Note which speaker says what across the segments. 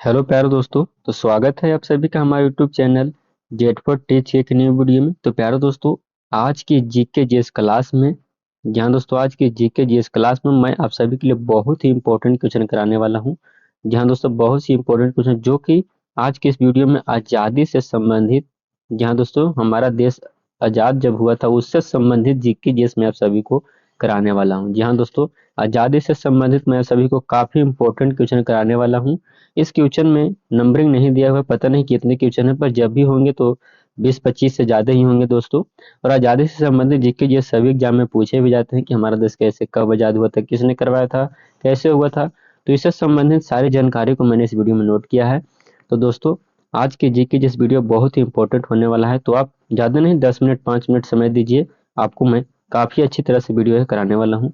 Speaker 1: Hello प्यारे दोस्तों। तो स्वागत है आप सभी का हमारे YouTube channel jet for teach एक न्यू वीडियो में। तो प्यारे दोस्तों, आज की जीके जीएस क्लास में जहां दोस्तों आज की जीके जीएस क्लास में मैं आप सभी के लिए बहुत ही इंपॉर्टेंट क्वेश्चन कराने वाला हूं। जहां दोस्तों बहुत सी इंपॉर्टेंट क्वेश्चन जो कि आज के इस वीडियो में आज़ादी से संबंधित, जहां दोस्तों हमारा देश आज़ाद जब हुआ था उससे संबंधित जीके जीएस में आप सभी को कराने वाला हूँ। जी हाँ दोस्तों, आज़ादी से संबंधित मैं सभी को काफ़ी इंपॉर्टेंट क्वेश्चन कराने वाला हूँ। इस क्वेश्चन में नंबरिंग नहीं दिया हुआ, पता नहीं कितने क्वेश्चन है, पर जब भी होंगे तो 20-25 से ज़्यादा ही होंगे दोस्तों। और आज़ादी से संबंधित जीके ये सभी एग्जाम में पूछे भी जाते हैं कि हमारा देश कैसे कब आज़ाद हुआ था, किसने करवाया था, कैसे हुआ था। तो इससे संबंधित सारी जानकारी को मैंने इस वीडियो में नोट किया है। तो दोस्तों, आज के जीके जिस वीडियो बहुत ही इंपॉर्टेंट होने वाला है, तो आप ज़्यादा नहीं 10 मिनट 5 मिनट समय दीजिए, आपको मैं काफ़ी अच्छी तरह से वीडियो है कराने वाला हूँ।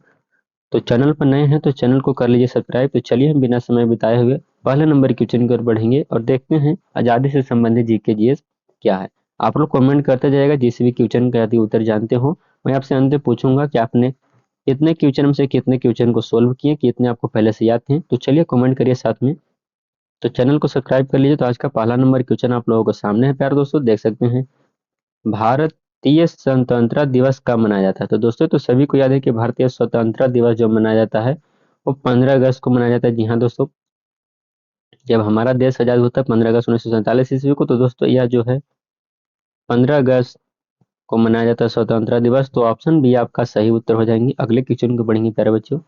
Speaker 1: तो चैनल पर नए हैं तो चैनल को कर लीजिए सब्सक्राइब। तो चलिए हम बिना समय बिताए हुए पहले नंबर क्वेश्चन की ओर बढ़ेंगे और देखते हैं आज़ादी से संबंधित जीके जीएस क्या है। आप लोग कमेंट करते जाएगा जिस भी क्वेश्चन का यदि उत्तर जानते हो। मैं आपसे अंत में पूछूंगा कि आपने कितने क्वेश्चन में से कितने क्वेश्चन को सोल्व किए, कितने आपको पहले से याद थे। तो चलिए कमेंट करिए साथ में। तो चैनल को सब्सक्राइब कर लीजिए। तो आज का पहला नंबर क्वेश्चन आप लोगों को सामने है प्यारे दोस्तों, देख सकते हैं। भारतीय स्वतंत्रता दिवस कब मनाया जाता है? तो दोस्तों, तो सभी को याद है कि भारतीय स्वतंत्रता दिवस जो मनाया जाता है वो 15 अगस्त को मनाया जाता है। जी हाँ दोस्तों, जब हमारा देश आजाद हुआ था 15 अगस्त 1947 ईस्वी को, तो दोस्तों यह जो है 15 अगस्त को मनाया जाता है स्वतंत्रता दिवस। तो ऑप्शन बी आपका सही उत्तर हो जाएंगे। अगले क्वेश्चन को बढ़ेंगे प्यारे बच्चों।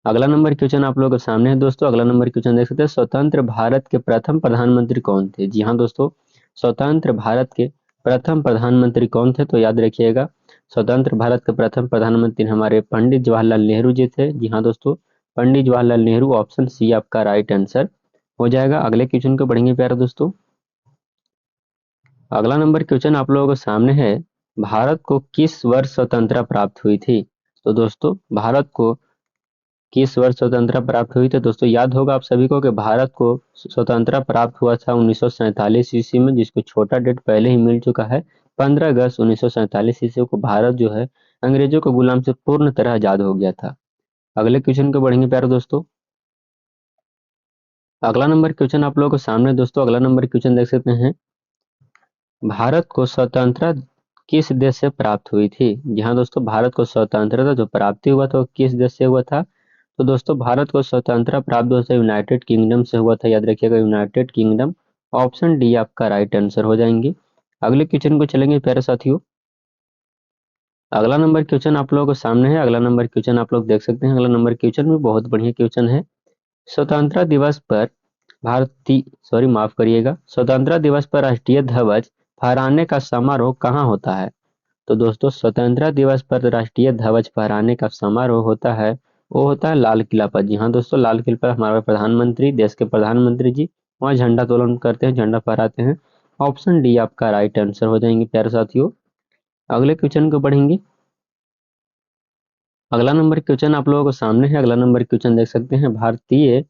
Speaker 1: अगला नंबर क्वेश्चन आप लोगों के सामने है दोस्तों। अगला नंबर क्वेश्चन देख सकते हैं, स्वतंत्र भारत के प्रथम प्रधानमंत्री कौन थे? जी हाँ दोस्तों, स्वतंत्र भारत के प्रथम प्रधानमंत्री कौन थे? तो याद रखिएगा, स्वतंत्र भारत के प्रथम प्रधानमंत्री हमारे पंडित जवाहरलाल नेहरू जी थे। जी हाँ दोस्तों, पंडित जवाहरलाल नेहरू, ऑप्शन सी आपका राइट आंसर हो जाएगा। अगले क्वेश्चन को बढ़ेंगे प्यारे दोस्तों। अगला नंबर क्वेश्चन आप लोगों के सामने है, भारत को किस वर्ष स्वतंत्रता प्राप्त हुई थी? तो दोस्तों, भारत को किस वर्ष स्वतंत्रता प्राप्त हुई? तो दोस्तों याद होगा आप सभी को कि भारत को स्वतंत्रता प्राप्त हुआ था 1947 ईस्वी में, जिसको छोटा डेट पहले ही मिल चुका है। 15 अगस्त 1947 ईस्वी को भारत जो है अंग्रेजों के गुलाम से पूर्ण तरह आजाद हो गया था। अगले क्वेश्चन को बढ़ेंगे प्यारे दोस्तों। अगला नंबर क्वेश्चन आप लोगों को सामने दोस्तों। अगला नंबर क्वेश्चन देख सकते हैं, भारत को स्वतंत्रता किस देश से प्राप्त हुई थी? जी हाँ दोस्तों, भारत को स्वतंत्रता जो प्राप्ति हुआ था वो किस देश से हुआ था? तो दोस्तों, भारत को स्वतंत्रता प्राप्त हुआ था यूनाइटेड किंगडम से हुआ था। याद रखिएगा, यूनाइटेड किंगडम। ऑप्शन डी आपका राइट आंसर हो जाएंगे। अगले क्वेश्चन को चलेंगे प्यारे साथियों। अगला नंबर क्वेश्चन आप लोगों को सामने है। अगला नंबर क्वेश्चन आप लोग देख सकते हैं। अगला नंबर क्वेश्चन भी बहुत बढ़िया क्वेश्चन है। स्वतंत्रता दिवस पर भारतीय सॉरी माफ करिएगा, स्वतंत्रता दिवस पर राष्ट्रीय ध्वज फहराने का समारोह कहाँ होता है? तो दोस्तों, स्वतंत्रता दिवस पर राष्ट्रीय ध्वज फहराने का समारोह होता है, वो होता है लाल किला पर। जी हाँ दोस्तों, लाल किला पर हमारे प्रधानमंत्री, देश के प्रधानमंत्री जी वहाँ झंडा तोलन करते हैं, झंडा फहराते हैं। ऑप्शन डी आपका राइट आंसर हो जाएंगे प्यारे साथियों। अगले क्वेश्चन को बढ़ेंगे। अगला नंबर क्वेश्चन आप लोगों को सामने है। अगला नंबर क्वेश्चन देख सकते हैं, भारतीय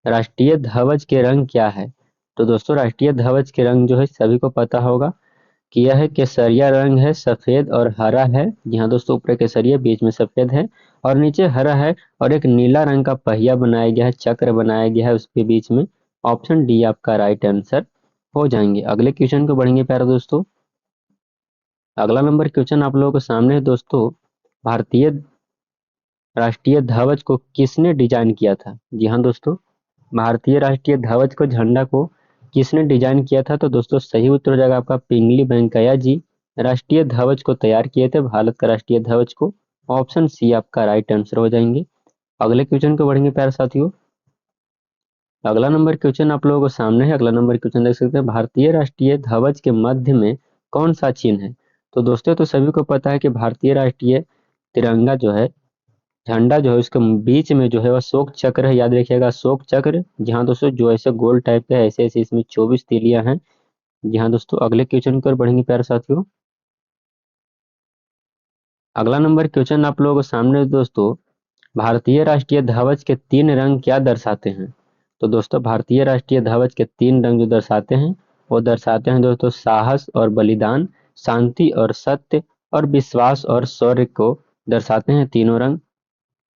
Speaker 1: राष्ट्रीय ध्वज के रंग क्या है? तो दोस्तों, राष्ट्रीय ध्वज के रंग जो है सभी को पता होगा कि यह है केसरिया रंग है, सफेद और हरा है। यहाँ दोस्तों ऊपर केसरिया, बीच में सफेद है और नीचे हरा है, और एक नीला रंग का पहिया बनाया गया है, चक्र बनाया गया है उसके बीच में। ऑप्शन डी आपका राइट आंसर हो जाएंगे। अगले क्वेश्चन को बढ़ेंगे प्यारे दोस्तों। अगला नंबर क्वेश्चन आप लोगों के सामने है दोस्तों, भारतीय राष्ट्रीय ध्वज को किसने डिजाइन किया था? जी हाँ दोस्तों, भारतीय राष्ट्रीय ध्वज को, झंडा को किसने डिजाइन किया था? तो दोस्तों सही उत्तर हो जाएगा आपका पिंगली वेंकैया जी राष्ट्रीय ध्वज को तैयार किए थे, भारत का राष्ट्रीय ध्वज को। ऑप्शन सी आपका राइट आंसर हो जाएंगे। अगले क्वेश्चन को बढ़ेंगे प्यारे साथियों। अगला नंबर क्वेश्चन आप लोगों को सामने है। अगला नंबर क्वेश्चन देख सकते हैं, भारतीय राष्ट्रीय ध्वज के मध्य में कौन सा चिन्ह है? तो दोस्तों, तो सभी को पता है कि भारतीय राष्ट्रीय तिरंगा जो है, झंडा जो है उसके बीच में जो है वह अशोक चक्र है। याद रखिएगा, अशोक चक्र। जी हाँ दोस्तों, जो ऐसे गोल टाइप के है, ऐसे ऐसे इसमें 24 तीलियां हैं। जी हाँ दोस्तों, अगले क्वेश्चन की ओर बढ़ेंगे प्यारे साथियों। अगला नंबर क्वेश्चन आप लोगों के सामने है दोस्तों, भारतीय राष्ट्रीय ध्वज के तीन रंग क्या दर्शाते हैं? तो दोस्तों, भारतीय राष्ट्रीय ध्वज के तीन रंग जो दर्शाते हैं वो दर्शाते हैं दोस्तों, साहस और बलिदान, शांति और सत्य, और विश्वास और शौर्य को दर्शाते हैं तीनों रंग।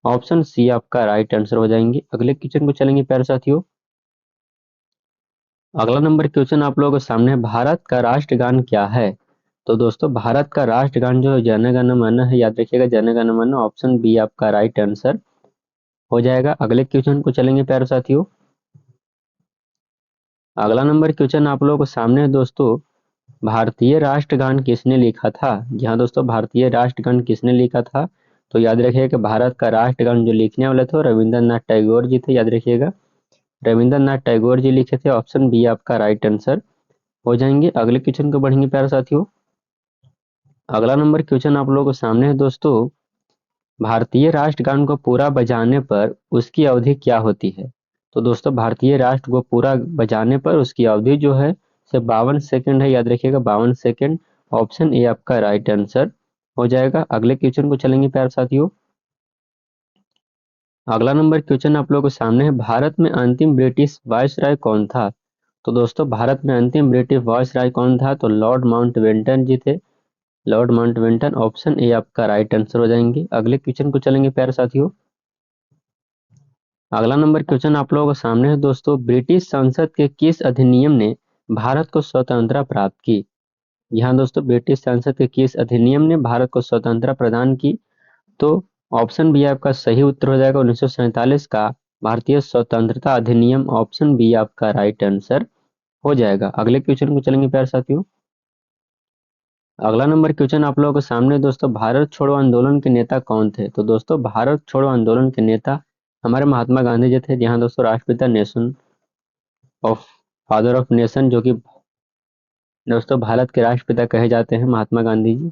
Speaker 1: ऑप्शन सी आपका राइट आंसर हो जाएंगे। अगले क्वेश्चन को चलेंगे प्यारे साथियों। अगला नंबर क्वेश्चन आप लोगों के सामने है, भारत का राष्ट्रगान क्या है? तो दोस्तों भारत का राष्ट्रगान जो है जन गण मन है, याद रखिएगा जन गण मन, ऑप्शन बी आपका राइट आंसर हो जाएगा। अगले क्वेश्चन को चलेंगे प्यारे साथियों। अगला नंबर क्वेश्चन आप लोगों के सामने है दोस्तों, भारतीय राष्ट्रगान किसने लिखा था? जी हाँ दोस्तों, भारतीय राष्ट्रगान किसने लिखा था? तो याद रखिएगा कि भारत का राष्ट्रगान जो लिखने वाले थे रविंद्रनाथ टैगोर जी थे, याद रखिएगा रविंद्रनाथ टैगोर जी लिखे थे, ऑप्शन बी आपका राइट आंसर हो जाएंगे। अगले क्वेश्चन को बढ़ेंगे प्यारे साथियों। अगला नंबर क्वेश्चन आप लोगों के सामने है दोस्तों, भारतीय राष्ट्रगान को पूरा बजाने पर उसकी अवधि क्या होती है? तो दोस्तों भारतीय राष्ट्र को पूरा बजाने पर उसकी अवधि जो है सिर्फ 52 सेकंड है, याद रखिएगा 52 सेकंड, ऑप्शन ए आपका राइट आंसर हो जाएगा। अगले क्वेश्चन को चलेंगे प्यारे साथियों। अगला नंबर क्वेश्चन आप लोगों के सामने है, भारत में अंतिम ब्रिटिश वायसराय कौन था? तो दोस्तों भारत में अंतिम ब्रिटिश वायसराय कौन था? तो लॉर्ड माउंटबेटन जी थे, लॉर्ड माउंटबेटन, ऑप्शन ए आपका राइट आंसर हो जाएंगे। अगले क्वेश्चन को चलेंगे प्यारे साथियों। अगला नंबर क्वेश्चन आप लोगों के सामने है दोस्तों, ब्रिटिश संसद के किस अधिनियम ने भारत को स्वतंत्रता प्राप्त की? यहाँ दोस्तों ब्रिटिश संसद के किस अधिनियम ने भारत को स्वतंत्रता प्रदान की? तो ऑप्शन बी आपका सही उत्तर हो जाएगा 1947 का भारतीय स्वतंत्रता अधिनियम, ऑप्शन बी आपका राइट आंसर हो जाएगा। अगले क्वेश्चन को चलेंगे प्यारे साथियों। अगला नंबर क्वेश्चन आप लोगों के सामने दोस्तों, भारत छोड़ो आंदोलन के नेता कौन थे? तो दोस्तों भारत छोड़ो आंदोलन के नेता हमारे महात्मा गांधी जी थे, जहाँ दोस्तों राष्ट्रपिता nation of father of nation जो कि दोस्तों भारत के राष्ट्रपिता कहे जाते हैं महात्मा गांधी जी,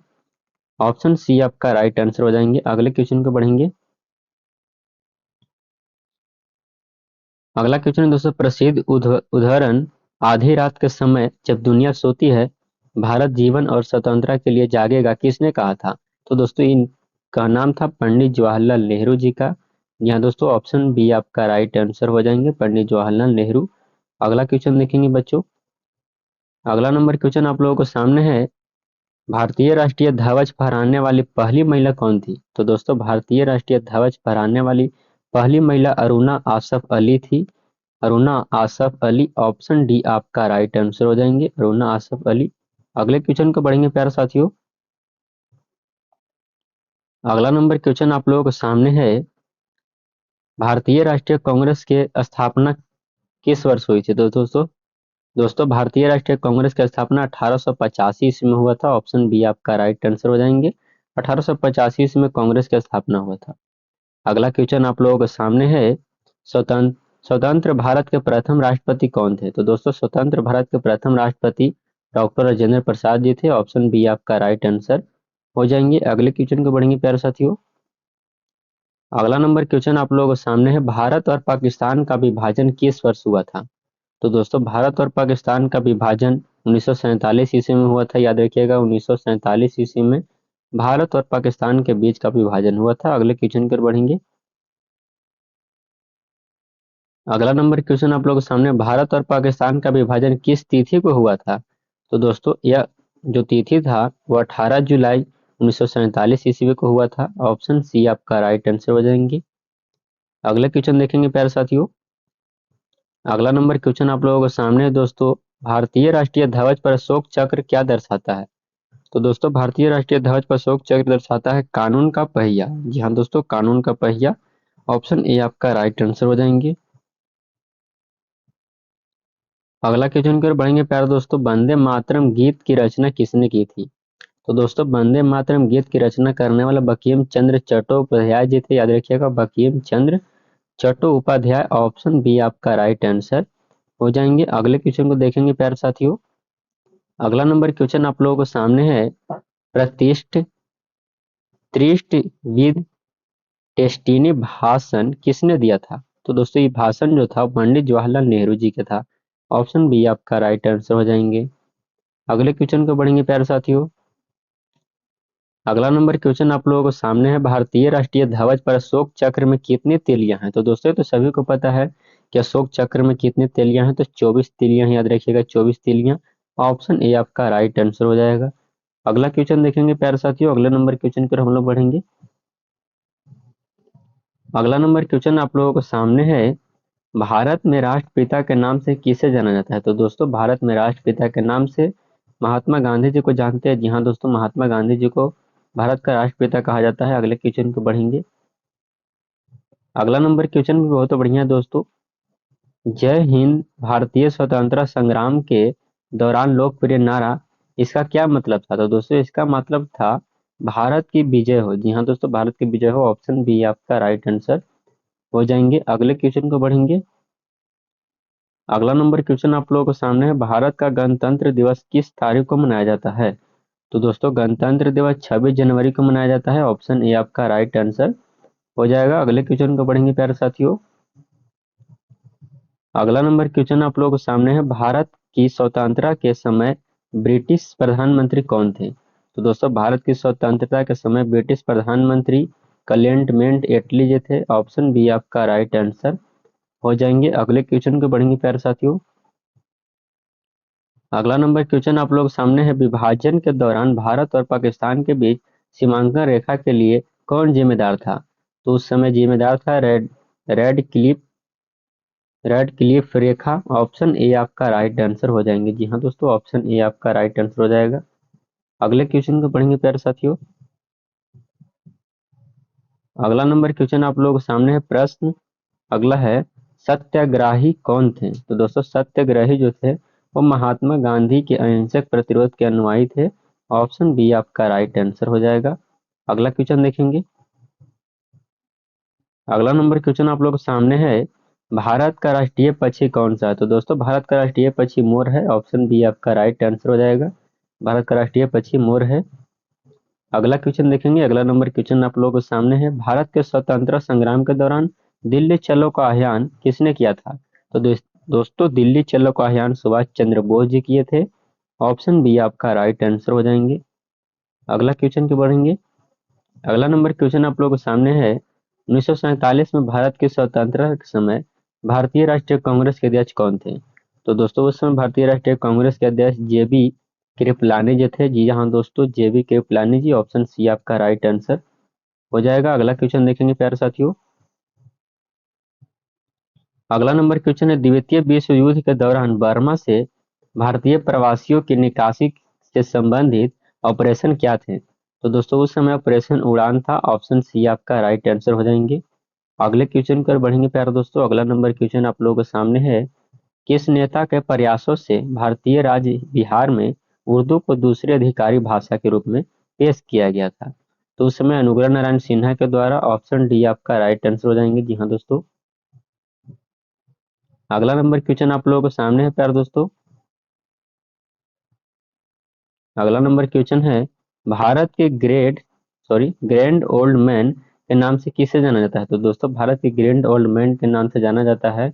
Speaker 1: ऑप्शन सी आपका राइट आंसर हो जाएंगे। अगले क्वेश्चन को बढ़ेंगे। अगला क्वेश्चन है दोस्तों, प्रसिद्ध उदाहरण आधी रात के समय जब दुनिया सोती है भारत जीवन और स्वतंत्रता के लिए जागेगा किसने कहा था? तो दोस्तों इनका नाम था पंडित जवाहरलाल नेहरू जी का। यहाँ दोस्तों ऑप्शन बी आपका राइट आंसर हो जाएंगे, पंडित जवाहरलाल नेहरू। अगला क्वेश्चन देखेंगे बच्चों। अगला नंबर क्वेश्चन आप लोगों को सामने है, भारतीय राष्ट्रीय ध्वज फहराने वाली पहली महिला कौन थी? तो दोस्तों भारतीय राष्ट्रीय ध्वज फहराने वाली पहली महिला अरुणा आसफ अली थी, अरुणा आसफ अली, ऑप्शन डी आपका राइट आंसर हो जाएंगे, अरुणा आसफ अली। अगले क्वेश्चन को बढ़ेंगे प्यारे साथियों। अगला नंबर क्वेश्चन आप लोगों के सामने है, भारतीय राष्ट्रीय कांग्रेस के स्थापना किस वर्ष हुई थी? तो दोस्तों भारतीय राष्ट्रीय कांग्रेस की स्थापना 1885 ईस्वी में हुआ था, ऑप्शन बी आपका राइट आंसर हो जाएंगे, 1885 ईस्वी में कांग्रेस की स्थापना हुआ था। अगला क्वेश्चन आप लोगों के सामने है, स्वतंत्र स्वतंत्र भारत के प्रथम राष्ट्रपति कौन थे? तो दोस्तों स्वतंत्र भारत के प्रथम राष्ट्रपति डॉक्टर राजेंद्र प्रसाद जी थे, ऑप्शन बी आपका राइट आंसर हो जाएंगे। अगले क्वेश्चन को बढ़ेंगे प्यारे साथियों। अगला नंबर क्वेश्चन आप लोगों के सामने है, भारत और पाकिस्तान का विभाजन किस वर्ष हुआ था? तो दोस्तों भारत और पाकिस्तान का विभाजन 1947 ईस्वी में हुआ था, याद रखिएगा 1947 ईस्वी में भारत और पाकिस्तान के बीच का विभाजन हुआ था। अगले क्वेश्चन पर बढ़ेंगे। अगला नंबर क्वेश्चन आप लोगों के सामने, भारत और पाकिस्तान का विभाजन किस तिथि को हुआ था? तो दोस्तों यह जो तिथि था वो 18 जुलाई 1947 ईस्वी को हुआ था, ऑप्शन सी आपका राइट आंसर हो जाएंगे। अगले क्वेश्चन देखेंगे प्यारे साथियों। अगला नंबर क्वेश्चन आप लोगों के सामने है दोस्तों, भारतीय राष्ट्रीय ध्वज पर अशोक चक्र क्या दर्शाता है? तो दोस्तों भारतीय राष्ट्रीय ध्वज पर अशोक चक्र दर्शाता है कानून का पहिया। जी हाँ दोस्तों, कानून का पहिया, ऑप्शन ए आपका राइट आंसर हो जाएंगे। अगला क्वेश्चन की ओर बढ़ेंगे प्यारे दोस्तों, वंदे मातरम गीत की रचना किसने की थी? तो दोस्तों वंदे मातरम गीत की रचना करने वाला बंकिम चंद्र चट्टोपाध्याय जी थे, याद रखिएगा बंकिम चंद्र चट्टोपाध्याय, ऑप्शन बी आपका राइट आंसर हो जाएंगे। अगले क्वेश्चन को देखेंगे प्यारे साथियों। अगला नंबर क्वेश्चन आप लोगों को सामने है, प्रतिष्ठ त्रिष्ट विद टेस्टिनी भाषण किसने दिया था? तो दोस्तों ये भाषण जो था पंडित जवाहरलाल नेहरू जी का था, ऑप्शन बी आपका राइट आंसर हो जाएंगे। अगले क्वेश्चन को बढ़ेंगे प्यारे साथियों। अगला नंबर क्वेश्चन आप लोगों को सामने है, भारतीय राष्ट्रीय ध्वज पर अशोक चक्र में कितनी तीलियां हैं? तो दोस्तों तो सभी को पता है कि अशोक चक्र में कितनी तीलियां हैं, तो 24 तीलियां हैं, याद रखिएगा 24 तीलियां, ऑप्शन ए आपका राइट आंसर हो जाएगा। अगला क्वेश्चन देखेंगे प्यारे साथियों। अगले नंबर क्वेश्चन पर हम लोग बढ़ेंगे। अगला नंबर क्वेश्चन आप लोगों को सामने है, भारत में राष्ट्रपिता के नाम से किसे जाना जाता है? तो दोस्तों भारत में राष्ट्रपिता के नाम से महात्मा गांधी जी को जानते हैं। जी हाँ दोस्तों, महात्मा गांधी जी को भारत का राष्ट्रपिता कहा जाता है। अगले क्वेश्चन को बढ़ेंगे। अगला नंबर क्वेश्चन भी बहुत बढ़िया है दोस्तों। जय हिंद भारतीय स्वतंत्रता संग्राम के दौरान लोकप्रिय नारा, इसका क्या मतलब था? तो दोस्तों इसका मतलब था भारत की विजय हो। जी हाँ दोस्तों, भारत की विजय हो। ऑप्शन बी आपका राइट आंसर हो जाएंगे। अगले क्वेश्चन को बढ़ेंगे। अगला नंबर क्वेश्चन आप लोगों के सामने है। भारत का गणतंत्र दिवस किस तारीख को मनाया जाता है? तो दोस्तों गणतंत्र दिवस 26 जनवरी को मनाया जाता है। ऑप्शन ए आपका राइट आंसर हो जाएगा। अगले क्वेश्चन को बढ़ेंगे प्यारे साथियों। अगला नंबर क्वेश्चन आप लोगों के सामने है। भारत की स्वतंत्रता के समय ब्रिटिश प्रधानमंत्री कौन थे? तो दोस्तों भारत की स्वतंत्रता के समय ब्रिटिश प्रधानमंत्री क्लेमेंट एटली जी थे। ऑप्शन बी आपका राइट आंसर हो जाएंगे। अगले क्वेश्चन को बढ़ेंगे प्यारे साथियों। अगला नंबर क्वेश्चन आप लोग सामने है। विभाजन के दौरान भारत और पाकिस्तान के बीच सीमांकन रेखा के लिए कौन जिम्मेदार था? तो उस समय जिम्मेदार था red Cliff red Cliff Rekha. Option A आपका राइट आंसर हो जाएंगे। जी हाँ दोस्तों, ऑप्शन ए आपका राइट आंसर हो जाएगा। अगले क्वेश्चन को पढ़ेंगे प्यारे साथियों। अगला नंबर क्वेश्चन आप लोगों के सामने है। प्रश्न अगला है, सत्याग्रही कौन थे? तो दोस्तों सत्याग्रही जो थे वो महात्मा गांधी के अहिंसक प्रतिरोध के अनुयायी थे। ऑप्शन बी आपका राइट आंसर हो जाएगा। अगला क्वेश्चन देखेंगे। अगला नंबर क्वेश्चन आप लोगों के सामने है। भारत का राष्ट्रीय पक्षी कौन सा है? तो दोस्तों भारत का राष्ट्रीय पक्षी मोर है। ऑप्शन बी आपका राइट आंसर हो जाएगा। भारत का राष्ट्रीय पक्षी मोर है। अगला क्वेश्चन देखेंगे। अगला नंबर क्वेश्चन आप लोगों के सामने है। भारत के स्वतंत्रता संग्राम के दौरान दिल्ली चलो का अभियान किसने किया था? तो दोस्तों दिल्ली चलो का अभियान सुभाष चंद्र बोस जी किए थे। ऑप्शन बी आपका राइट आंसर हो जाएंगे। अगला क्वेश्चन की बढ़ेंगे। अगला नंबर क्वेश्चन आप लोगों के सामने है। 1947 में भारत के स्वतंत्रता के समय भारतीय राष्ट्रीय कांग्रेस के अध्यक्ष कौन थे? तो दोस्तों उस समय भारतीय राष्ट्रीय कांग्रेस के अध्यक्ष जेबी कृपलानी जी थे। जी हाँ दोस्तों, जेबी कृपलानी जी। ऑप्शन सी आपका राइट आंसर हो जाएगा। अगला क्वेश्चन देखेंगे प्यारे साथियों। अगला नंबर क्वेश्चन है। द्वितीय विश्व युद्ध के दौरान बर्मा से भारतीय प्रवासियों की निकासी से संबंधित ऑपरेशन क्या थे? तो दोस्तों उस समय ऑपरेशन उड़ान था। ऑप्शन सी आपका राइट आंसर हो जाएंगे। अगले क्वेश्चन पर बढ़ेंगे प्यारे दोस्तों। अगला नंबर क्वेश्चन आप लोगों के सामने है। किस नेता के प्रयासों से भारतीय राज्य बिहार में उर्दू को दूसरी अधिकारी भाषा के रूप में पेश किया गया था? तो उस समय अनुग्रह नारायण सिन्हा के द्वारा। ऑप्शन डी आपका राइट आंसर हो जाएंगे। जी हाँ दोस्तों। अगला नंबर क्वेश्चन आप लोगों के सामने है प्यारे दोस्तों। अगला नंबर क्वेश्चन है। भारत के ग्रैंड ओल्ड मैन के नाम से किसे जाना जाता है? तो दोस्तों भारत के ग्रैंड ओल्ड मैन के नाम से जाना जाता है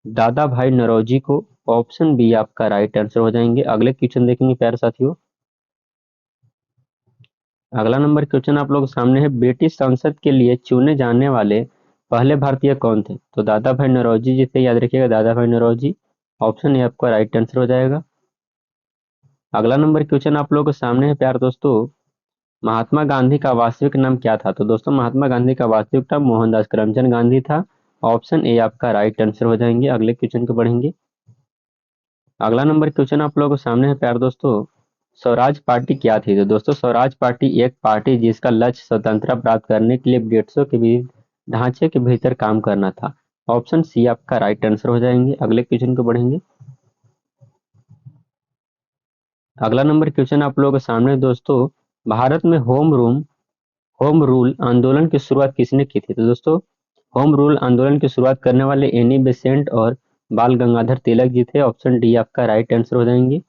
Speaker 1: दादा भाई नौरोजी को। ऑप्शन बी आपका राइट आंसर हो जाएंगे। अगले क्वेश्चन देखेंगे प्यारे साथियों। अगला नंबर क्वेश्चन आप लोगों के सामने है। ब्रिटिश संसद के लिए चुने जाने वाले पहले भारतीय कौन थे? तो दादा भाई नौरोजी जी थे। याद रखिएगा दादा भाई नौरोजी। ऑप्शन ए आपका राइट आंसर हो जाएगा। अगला नंबर क्वेश्चन आप लोगों के सामने है प्यारे दोस्तों। महात्मा गांधी का वास्तविक नाम क्या था? तो दोस्तों महात्मा गांधी का वास्तविक नाम मोहनदास करमचंद गांधी था। ऑप्शन ए आपका राइट आंसर हो जाएंगे। अगले क्वेश्चन को बढ़ेंगे। अगला नंबर क्वेश्चन आप लोगों के सामने है प्यारे दोस्तों। स्वराज पार्टी क्या थी? तो दोस्तों स्वराज पार्टी एक पार्टी जिसका लक्ष्य स्वतंत्रता प्राप्त करने के लिए ब्रिटिशों के विरुद्ध ढांचे के भीतर काम करना था। ऑप्शन सी आपका राइट आंसर हो जाएंगे। अगले क्वेश्चन को बढ़ेंगे। अगला नंबर क्वेश्चन आप लोगों के सामने है दोस्तों। भारत में होम रूल आंदोलन की शुरुआत किसने की थी? तो दोस्तों होम रूल आंदोलन की शुरुआत करने वाले एनी बेसेंट और बाल गंगाधर तिलक जी थे। ऑप्शन डी आपका राइट आंसर हो जाएंगे।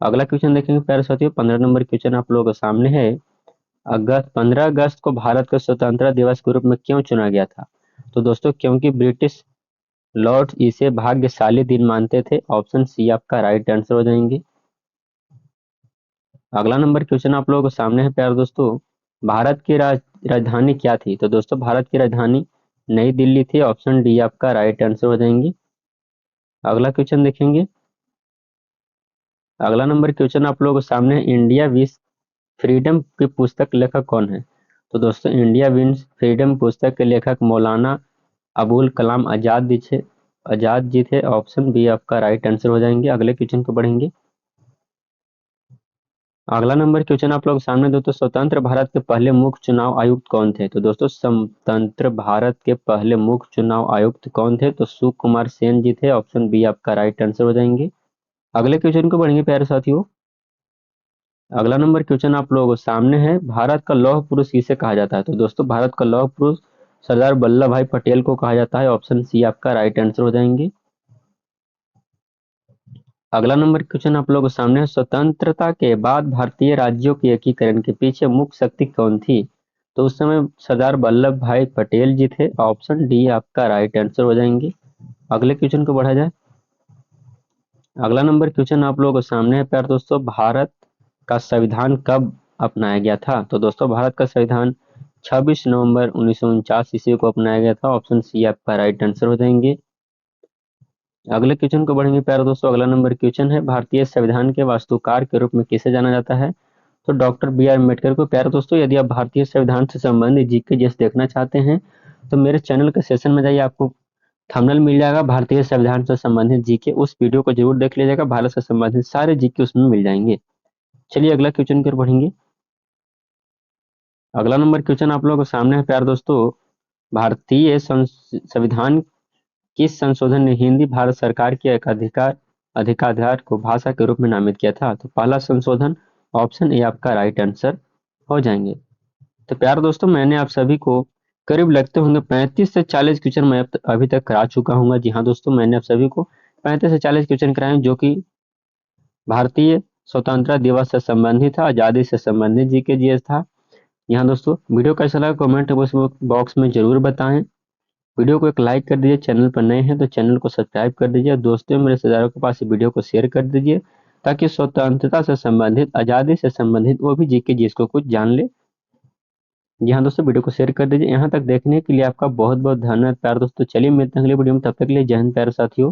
Speaker 1: अगला क्वेश्चन देखेंगे प्यारे साथियों। 15 नंबर क्वेश्चन आप लोगों के सामने है। 15 अगस्त को भारत को स्वतंत्रता दिवस के रूप में क्यों चुना गया था? तो दोस्तों क्योंकि ब्रिटिश लॉर्ड इसे भाग्यशाली दिन मानते थे। ऑप्शन सी आपका राइट आंसर हो जाएंगे। अगला नंबर क्वेश्चन आप लोगों के सामने है प्यारे दोस्तों। भारत की राजधानी क्या थी? तो दोस्तों भारत की राजधानी नई दिल्ली थी। ऑप्शन डी आपका राइट आंसर हो जाएंगे। अगला क्वेश्चन देखेंगे। अगला नंबर क्वेश्चन आप लोगों के सामने है। इंडिया विश फ्रीडम की पुस्तक लेखक कौन है? तो दोस्तों इंडिया विंस फ्रीडम पुस्तक के लेखक मौलाना अबुल कलाम आजाद जी थे। ऑप्शन बी आपका राइट आंसर हो जाएंगे। अगले क्वेश्चन को बढ़ेंगे। अगला नंबर क्वेश्चन आप लोग सामने दोस्तों, स्वतंत्र भारत के पहले मुख्य चुनाव आयुक्त कौन थे? तो दोस्तों स्वतंत्र भारत के पहले मुख्य चुनाव आयुक्त कौन थे? तो सुकुमार सेन जी थे। ऑप्शन बी आपका राइट आंसर हो जाएंगे। अगले क्वेश्चन को बढ़ेंगे प्यारे साथियों। अगला नंबर क्वेश्चन आप लोगों के सामने है, भारत का लौह पुरुष किसे कहा जाता है? तो दोस्तों भारत का लौह पुरुष सरदार वल्लभ भाई पटेल को कहा जाता है। ऑप्शन सी आपका राइट आंसर हो जाएंगे। अगला नंबर क्वेश्चन आप लोगों के सामने है, स्वतंत्रता के बाद भारतीय राज्यों के एकीकरण के पीछे मुख्य शक्ति कौन थी? तो उस समय सरदार वल्लभ भाई पटेल जी थे। ऑप्शन डी आपका राइट आंसर हो जाएंगे। अगले क्वेश्चन को बढ़ा जाए। अगला नंबर क्वेश्चन आप लोगों के सामने है प्यारे दोस्तों, भारत का संविधान कब अपनाया गया था? तो दोस्तों भारत का संविधान 26 नवंबर 1949 ईस्वी को अपनाया गया था। ऑप्शन सी आपका राइट आंसर हो जाएंगे। अगले क्वेश्चन को बढ़ेंगे प्यारे दोस्तों। अगला नंबर क्वेश्चन है, भारतीय संविधान के वास्तुकार के रूप में किसे जाना जाता है? तो डॉक्टर बी आर अम्बेडकर को। प्यारे दोस्तों यदि आप भारतीय संविधान से संबंधित जीके जैसे देखना चाहते हैं तो मेरे चैनल के सेशन में जाइए, आपको थंबनेल मिल जाएगा भारतीय संविधान से संबंधित जीके, उस वीडियो को जरूर देख लीजिएगा। भारत से संबंधित सारे जीके उसमें मिल जाएंगे। चलिए अगला क्वेश्चन की ओर बढ़ेंगे। अगला नंबर क्वेश्चन आप लोगों के सामने है प्यारे दोस्तों, भारतीय संविधान किस संशोधन ने हिंदी भारत सरकार के अधिकार को भाषा के रूप में नामित किया था? तो पहला संशोधन ऑप्शन ए आपका राइट आंसर हो जाएंगे। तो प्यारे दोस्तों मैंने आप सभी को करीब लगते होंगे 35 से 40 क्वेश्चन मैं अभी तक करा चुका हूँ। जी हाँ दोस्तों, मैंने आप सभी को 35 से 40 क्वेश्चन कराए हैं जो कि भारतीय स्वतंत्रता दिवस से संबंधित था, आजादी से संबंधित जीके जीएस था। यहाँ दोस्तों वीडियो कैसा लगा कमेंट बॉक्स में जरूर बताएं। वीडियो को एक लाइक कर दीजिए, चैनल पर नए हैं तो चैनल को सब्सक्राइब कर दीजिए, दोस्तों मेरे रिश्तेदारों के पास वीडियो को शेयर कर दीजिए ताकि स्वतंत्रता से संबंधित, आजादी से संबंधित वो भी जीके जिसको कुछ जान ले। जी हाँ दोस्तों, वीडियो को शेयर कर दीजिए। यहाँ तक देखने के लिए आपका बहुत बहुत धन्यवाद प्यारे दोस्तों। चलिए मिलते हैं अगले वीडियो में, तब तक के लिए जय हिंद प्यारे साथियों।